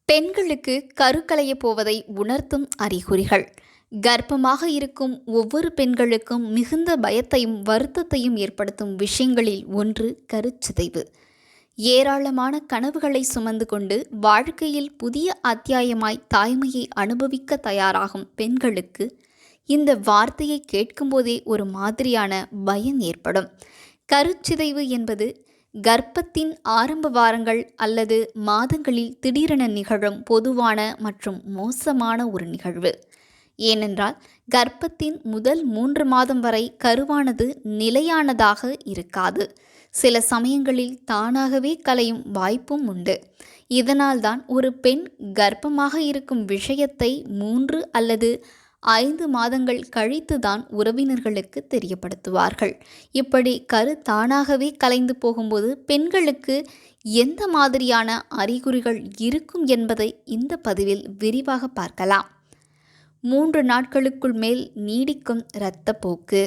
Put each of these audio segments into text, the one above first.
பெண்களுக்கு கருக்கலைய போவதை உணர்த்தும் அறிகுறிகள். கர்ப்பமாக இருக்கும் ஒவ்வொரு பெண்களுக்கும் மிகுந்த பயத்தையும் வருத்தத்தையும் ஏற்படுத்தும் விஷயங்களில் ஒன்று கருச்சிதைவு. ஏராளமான கனவுகளை சுமந்து கொண்டு வாழ்க்கையில் புதிய அத்தியாயமாய் தாய்மையை அனுபவிக்க தயாராகும் பெண்களுக்கு இந்த வார்த்தையை கேட்கும்போதே ஒரு மாதிரியான பயம் ஏற்படும். கருச்சிதைவு என்பது கர்ப்பத்தின் ஆரம்ப வாரங்கள் அல்லது மாதங்களில் திடீரென நிகழும் பொதுவான மற்றும் மோசமான ஒரு நிகழ்வு. ஏனென்றால் கர்ப்பத்தின் முதல் 3 மாதம் வரை கருவானது நிலையானதாக இருக்காது. சில சமயங்களில் தானாகவே கலையும் வாய்ப்பும் உண்டு. இதனால்தான் ஒரு பெண் கர்ப்பமாக இருக்கும் விஷயத்தை 3 அல்லது 5 மாதங்கள் கழித்துதான் உறவினர்களுக்கு தெரியப்படுத்துவார்கள். இப்படி கரு தானாகவே கலைந்து போகும்போது பெண்களுக்கு எந்த மாதிரியான அறிகுறிகள் இருக்கும் என்பதை இந்த பதிவில் விரிவாக பார்க்கலாம். 3 நாட்களுக்குள் மேல் நீடிக்கும் இரத்தப்போக்கு,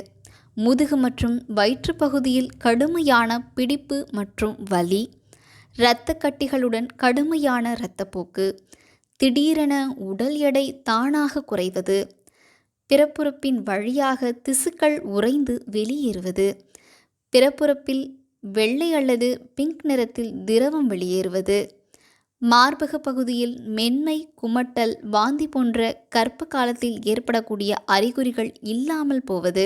முதுகு மற்றும் வயிற்று பகுதியில் கடுமையான பிடிப்பு மற்றும் வலி, இரத்த கட்டிகளுடன் கடுமையான இரத்தப்போக்கு, திடீரென உடல் எடை தானாக குறைவது, பிறப்புறுப்பின் வழியாக திசுக்கள் உறைந்து வெளியேறுவது, பிறப்புறுப்பில் வெள்ளை அல்லது பிங்க் நிறத்தில் திரவம் வெளியேறுவது, மார்பக பகுதியில் மென்மை, குமட்டல், வாந்தி போன்ற கர்ப்ப காலத்தில் ஏற்படக்கூடிய அறிகுறிகள் இல்லாமல் போவது,